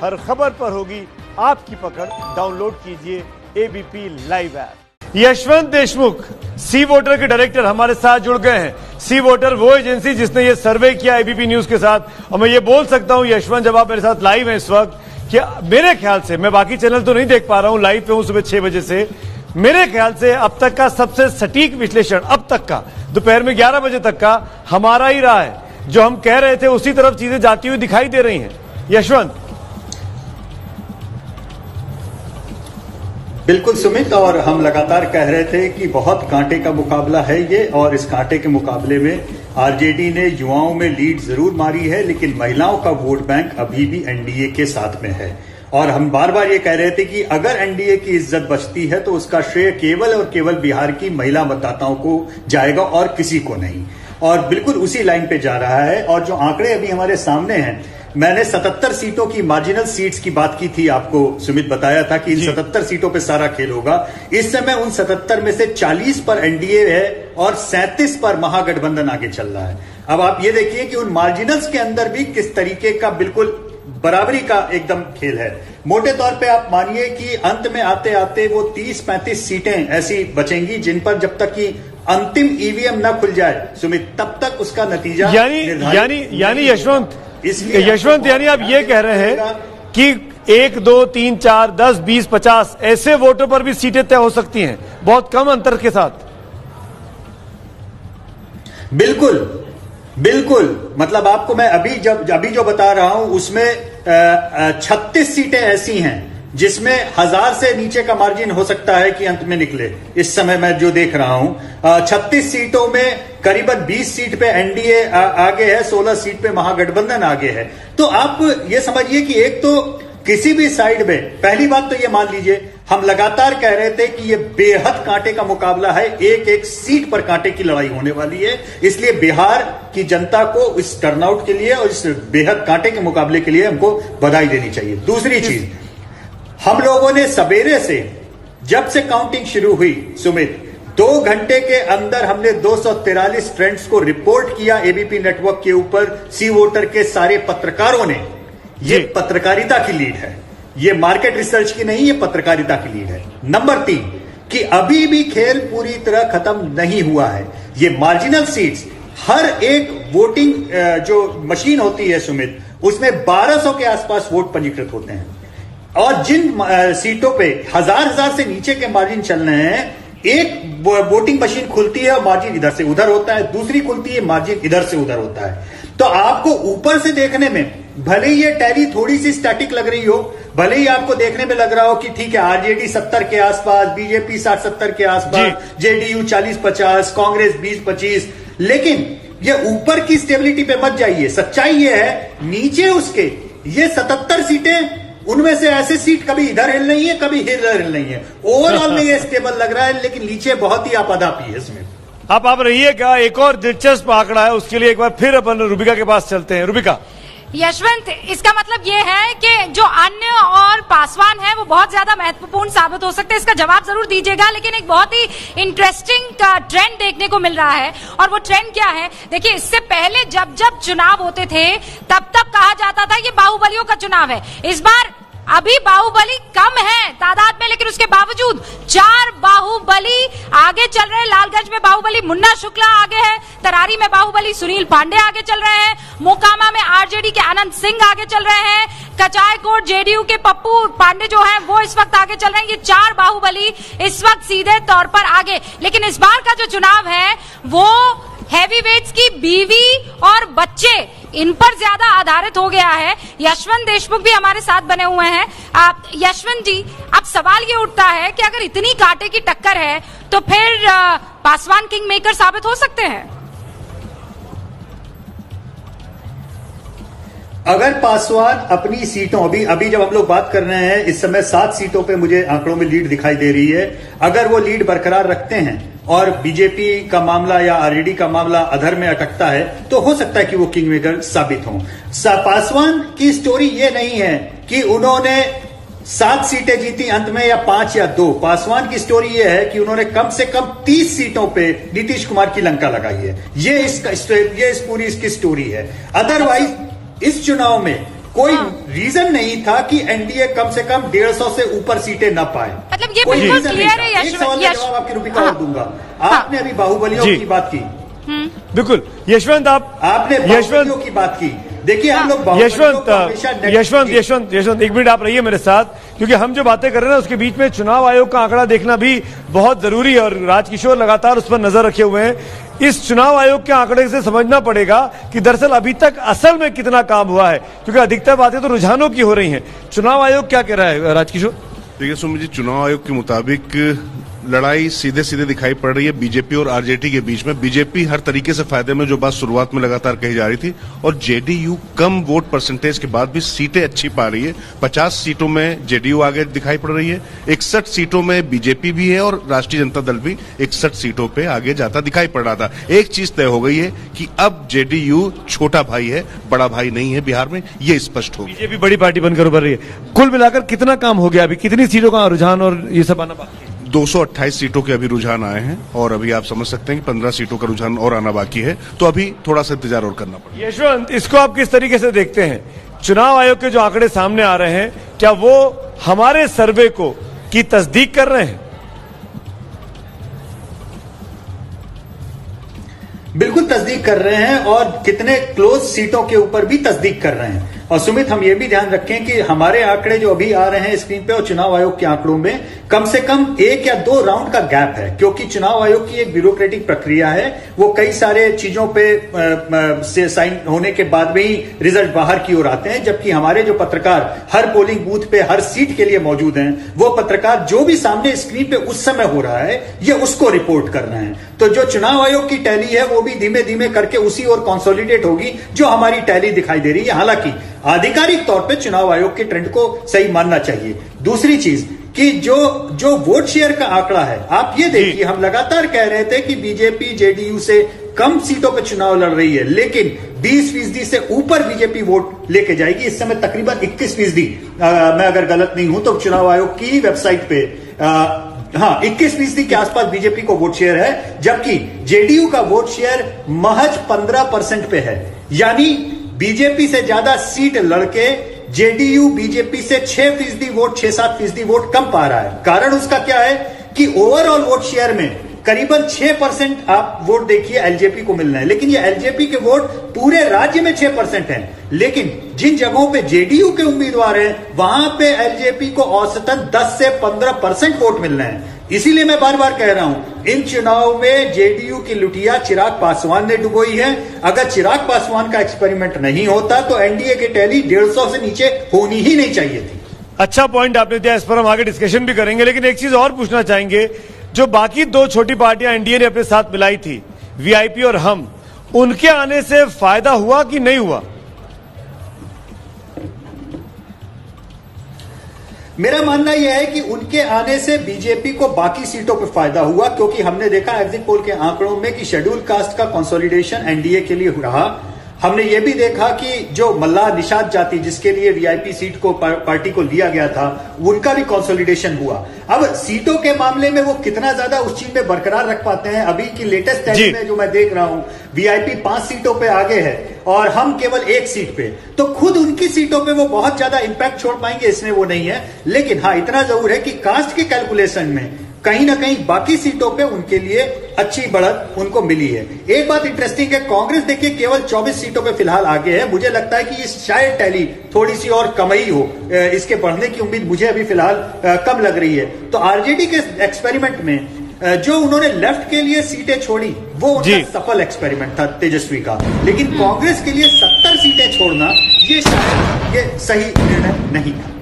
हर खबर पर होगी आपकी पकड़। डाउनलोड कीजिए ABP live app. Yashwant Deshmukh C voter के डायरेक्टर हमारे साथ जुड़ गए हैं। सी वोटर वो एजेंसी जिसने ये सर्वे किया एबीपी न्यूज के साथ। और मैं ये बोल सकता हूं यशवंत, जब आप मेरे साथ लाइव हैं इस वक्त, कि मेरे ख्याल से, मैं बाकी चैनल तो नहीं देख पा रहा हूं, लाइव पे हूं सुबह 6 बजे से, मेरे ख्याल से अब तक का सबसे सटीक विश्लेषण अब तक का, दोपहर में 11 बजे तक का हमारा ही रहा है। जो हम कह रहे थे उसी तरफ चीजें जाती हुई दिखाई दे रही हैं। यशवंत। बिल्कुल सुमित, और हम लगातार कह रहे थे कि बहुत कांटे का मुकाबला है ये, और इस कांटे के मुकाबले में आरजेडी ने युवाओं में लीड जरूर मारी है, लेकिन महिलाओं का वोट बैंक अभी भी एनडीए के साथ में है। और हम बार बार ये कह रहे थे कि अगर एनडीए की इज्जत बचती है तो उसका श्रेय केवल और केवल बिहार की महिला मतदाताओं को जाएगा और किसी को नहीं। और बिल्कुल उसी लाइन पे जा रहा है। और जो आंकड़े अभी हमारे सामने हैं, मैंने 77 सीटों की मार्जिनल सीट्स की बात की थी, आपको सुमित बताया था कि इन 77 सीटों पे सारा खेल होगा। इस समय उन 77 में से 40 पर एनडीए है और 37 पर महागठबंधन आगे चल रहा है। अब आप ये देखिए कि उन मार्जिनल्स के अंदर भी किस तरीके का बिल्कुल बराबरी का एकदम खेल है। मोटे तौर पे आप मानिए कि अंत में आते आते वो 30-35 सीटें ऐसी बचेंगी जिन पर जब तक कि अंतिम ईवीएम न खुल जाए सुमित, तब तक उसका नतीजा यानी यशवंत यानी आप ये कह रहे हैं कि 1, 2, 3, 4, 10, 20, 50 ऐसे वोटों पर भी सीटें तय हो सकती हैं बहुत कम अंतर के साथ। बिल्कुल, मतलब आपको मैं अभी जो बता रहा हूं उसमें 36 सीटें ऐसी हैं जिसमें 1000 से नीचे का मार्जिन हो सकता है कि अंत में निकले। इस समय मैं जो देख रहा हूं 36 सीटों में करीबन 20 सीट पे एनडीए आगे है, 16 सीट पे महागठबंधन आगे है। तो आप ये समझिए कि एक तो किसी भी साइड में, पहली बात तो ये मान लीजिए, हम लगातार कह रहे थे कि ये बेहद कांटे का मुकाबला है, एक सीट पर कांटे की लड़ाई होने वाली है। इसलिए बिहार की जनता को इस टर्नआउट के लिए और इस बेहद कांटे के मुकाबले के लिए हमको बधाई देनी चाहिए। दूसरी चीज, हम लोगों ने सवेरे से, जब से काउंटिंग शुरू हुई सुमित, 2 घंटे के अंदर हमने 243 ट्रेंड्स को रिपोर्ट किया एबीपी नेटवर्क के ऊपर। सी वोटर के सारे पत्रकारों ने, ये पत्रकारिता की लीड है, ये मार्केट रिसर्च की नहीं, ये पत्रकारिता की लीड है। नंबर 3 कि अभी भी खेल पूरी तरह खत्म नहीं हुआ है। ये मार्जिनल सीट्स, हर एक वोटिंग जो मशीन होती है सुमित, उसमें 1200 के आसपास वोट पंजीकृत होते हैं। और जिन सीटों पे 1000 से नीचे के मार्जिन चल रहे हैं, एक वोटिंग मशीन खुलती है और मार्जिन इधर से उधर होता है, दूसरी खुलती है, मार्जिन इधर से उधर होता है। तो आपको ऊपर से देखने में भले ही ये टैली थोड़ी सी स्टैटिक लग रही हो, भले ही आपको देखने में लग रहा हो कि ठीक है आरजेडी 70 के आसपास, बीजेपी 60-70 के आसपास, जेडीयू 40-50, कांग्रेस 20-25, लेकिन ये ऊपर की स्टेबिलिटी पे मत जाइए। सच्चाई ये है, नीचे उसके ये 77 सीटें, उनमें से ऐसे सीट कभी इधर हिल नहीं है, कभी इधर हिल नहीं है। ओवरऑल में ये स्टेबल लग रहा है, लेकिन नीचे बहुत ही आपाधापी है इसमें। आप रहिएगा, एक और दिलचस्प आंकड़ा है, उसके लिए एक बार फिर अपन रूबिका के पास चलते हैं। रूबिका। यशवंत, इसका मतलब ये है कि जो अन्य और पासवान है वो बहुत ज्यादा महत्वपूर्ण साबित हो सकते हैं। इसका जवाब जरूर दीजिएगा, लेकिन एक बहुत ही इंटरेस्टिंग ट्रेंड देखने को मिल रहा है। और वो ट्रेंड क्या है, देखिए, इससे पहले जब जब चुनाव होते थे तब तब कहा जाता था ये बाहुबलियों का चुनाव है। इस बार अभी बाहुबली कम है तादाद में, लेकिन उसके बावजूद 4 बाहुबली आगे चल रहे हैं। लालगंज में बाहुबली मुन्ना शुक्ला आगे है, तरारी में बाहुबली सुनील पांडे आगे चल रहे हैं, मोकामा में आरजेडी के आनंद सिंह आगे चल रहे हैं, कचायकोट जेडीयू के पप्पू पांडे जो हैं वो इस वक्त आगे चल रहे हैं। ये 4 बाहुबली इस वक्त सीधे तौर पर आगे। लेकिन इस बार का जो चुनाव है वो हैवीवेट्स की बीवी और बच्चे, इन पर ज्यादा आधारित हो गया है। यशवंत देशमुख भी हमारे साथ बने हुए हैं। यशवंत जी, अब सवाल ये उठता है कि अगर इतनी कांटे की टक्कर है तो फिर पासवान किंग मेकर साबित हो सकते हैं? अगर पासवान अपनी सीटों, अभी जब हम लोग बात कर रहे हैं, इस समय 7 सीटों पे मुझे आंकड़ों में लीड दिखाई दे रही है। अगर वो लीड बरकरार रखते हैं और बीजेपी का मामला या आरजेडी का मामला अधर में अटकता है, तो हो सकता है कि वो किंग मेकर साबित हों। पासवान की स्टोरी ये नहीं है कि उन्होंने 7 सीटें जीती अंत में, या 5 या 2। पासवान की स्टोरी ये है कि उन्होंने कम से कम 30 सीटों पे नीतीश कुमार की लंका लगाई है। ये पूरी इसकी स्टोरी है। अदरवाइज इस चुनाव में कोई रीजन नहीं था कि एनडीए कम से कम 150 से ऊपर सीटें न पाए। मतलब ये बिल्कुल क्लियर है। एक सवाल का जवाब आपकी रूपिका और दूंगा। आपने अभी बाहुबलियों की बात की, बिल्कुल यशवंत, आपने बाहुबलियों की बात की। देखिए हम लोग यशवंत एक मिनट आप रहिए मेरे साथ, क्योंकि हम जो बातें कर रहे हैं उसके बीच में चुनाव आयोग का आंकड़ा देखना भी बहुत जरूरी है और राजकिशोर लगातार उस पर नजर रखे हुए हैं। इस चुनाव आयोग के आंकड़े से समझना पड़ेगा कि दरअसल अभी तक असल में कितना काम हुआ है, क्योंकि अधिकतर बातें तो रुझानों की हो रही हैं। चुनाव आयोग क्या कह रहा है राजकिशोर? देखिए सुमित जी, चुनाव आयोग के मुताबिक लड़ाई सीधे सीधे दिखाई पड़ रही है बीजेपी और आरजेडी के बीच में। बीजेपी हर तरीके से फायदे में, जो बात शुरुआत में लगातार कही जा रही थी, और जेडीयू कम वोट परसेंटेज के बाद भी सीटें अच्छी पा रही है। 50 सीटों में जेडीयू आगे दिखाई पड़ रही है, 61 सीटों में बीजेपी भी है और राष्ट्रीय जनता दल भी 61 सीटों पे आगे जाता दिखाई पड़ रहा था। एक चीज तय हो गई है कि अब जेडीयू छोटा भाई है, बड़ा भाई नहीं है बिहार में, ये स्पष्ट हो गया। बीजेपी बड़ी पार्टी बनकर उभर रही है। कुल मिलाकर कितना काम हो गया, अभी कितनी सीटों का रुझान और ये सब आना बाकी है? 228 सीटों के अभी रुझान आए हैं और अभी आप समझ सकते हैं कि 15 सीटों का रुझान और आना बाकी है, तो अभी थोड़ा सा इंतजार और करना पड़ेगा। यशवंत, इसको आप किस तरीके से देखते हैं? चुनाव आयोग के जो आंकड़े सामने आ रहे हैं, क्या वो हमारे सर्वे को की तस्दीक कर रहे हैं? बिल्कुल तस्दीक कर रहे हैं और कितने क्लोज सीटों के ऊपर भी तस्दीक कर रहे हैं। और सुमित, हम ये भी ध्यान रखें कि हमारे आंकड़े जो अभी आ रहे हैं स्क्रीन पे और चुनाव आयोग के आंकड़ों में कम से कम 1 या 2 राउंड का गैप है, क्योंकि चुनाव आयोग की एक ब्यूरोक्रेटिक प्रक्रिया है। वो कई सारे चीजों पे से साइन होने के बाद में ही रिजल्ट बाहर की ओर आते हैं, जबकि हमारे जो पत्रकार हर पोलिंग बूथ पे हर सीट के लिए मौजूद हैं, वो पत्रकार जो भी सामने स्क्रीन पे उस समय हो रहा है ये उसको रिपोर्ट कर रहे हैं। तो जो चुनाव आयोग की टैली है वो भी धीमे धीमे करके उसी ओर कंसोलिडेट होगी जो हमारी टैली दिखाई दे रही है। हालांकि आधिकारिक तौर पे चुनाव आयोग के ट्रेंड को सही मानना चाहिए। दूसरी चीज कि जो वोट शेयर का आंकड़ा है, आप ये देखिए, हम लगातार कह रहे थे कि बीजेपी जेडीयू से कम सीटों पे चुनाव लड़ रही है, लेकिन 20% से ऊपर बीजेपी वोट लेके जाएगी। इस समय तकरीबन 21%, मैं अगर गलत नहीं हूं तो चुनाव आयोग की वेबसाइट पे 21% के आसपास बीजेपी को वोट शेयर है, जबकि जेडीयू का वोट शेयर महज 15% पे है। यानी बीजेपी से ज्यादा सीट लड़के जेडीयू बीजेपी से 6% वोट, 6-7% वोट कम पा रहा है। कारण उसका क्या है कि ओवरऑल वोट शेयर में करीबन 6% आप वोट देखिए एलजेपी को मिल रहे हैं, लेकिन ये एलजेपी के वोट पूरे राज्य में 6% हैं। लेकिन जिन जगहों पे जेडीयू के उम्मीदवार हैं वहां पे एलजेपी को औसतन 10 से 15% वोट मिल रहे हैं। इसीलिए मैं बार बार कह रहा हूं, इन चुनाव में जेडीयू की लुटिया चिराग पासवान ने डुबोई है। अगर चिराग पासवान का एक्सपेरिमेंट नहीं होता तो एनडीए की टैली 150 से नीचे होनी ही नहीं चाहिए थी। अच्छा पॉइंट आपने दिया, इस पर हम आगे डिस्कशन भी करेंगे, लेकिन एक चीज और पूछना चाहेंगे, जो बाकी 2 छोटी पार्टियां एनडीए ने अपने साथ मिलाई थी, वीआईपी और हम, उनके आने से फायदा हुआ कि नहीं हुआ? मेरा मानना यह है कि उनके आने से बीजेपी को बाकी सीटों पर फायदा हुआ, क्योंकि हमने देखा एग्जिट पोल के आंकड़ों में कि शेड्यूल कास्ट का कंसोलिडेशन एनडीए के लिए रहा। हमने ये भी देखा कि जो मल्लाह निषाद जाति जिसके लिए वीआईपी सीट को पार्टी को लिया गया था, उनका भी कंसोलिडेशन हुआ। अब सीटों के मामले में वो कितना ज्यादा उस चीज में बरकरार रख पाते हैं, अभी की लेटेस्ट टैली में जो मैं देख रहा हूं, वीआईपी 5 सीटों पे आगे है और हम केवल 1 सीट पे, तो खुद उनकी सीटों पे वो बहुत ज्यादा इंपैक्ट छोड़ पाएंगे, इसमें वो नहीं है। लेकिन हाँ, इतना जरूर है कि कास्ट के कैलकुलेशन में कहीं ना कहीं बाकी सीटों पे उनके लिए अच्छी बढ़त उनको मिली है। एक बात इंटरेस्टिंग है, कांग्रेस देखिए केवल 24 सीटों पे फिलहाल आगे है। मुझे लगता है कि शायद टैली थोड़ी सी और कम ही हो, इसके बढ़ने की उम्मीद मुझे अभी फिलहाल कम लग रही है। तो आरजेडी के एक्सपेरिमेंट में जो उन्होंने लेफ्ट के लिए सीटें छोड़ी वो उनका सफल एक्सपेरिमेंट था तेजस्वी का, लेकिन कांग्रेस के लिए 70 सीटें छोड़ना ये शायद ये सही निर्णय नहीं था।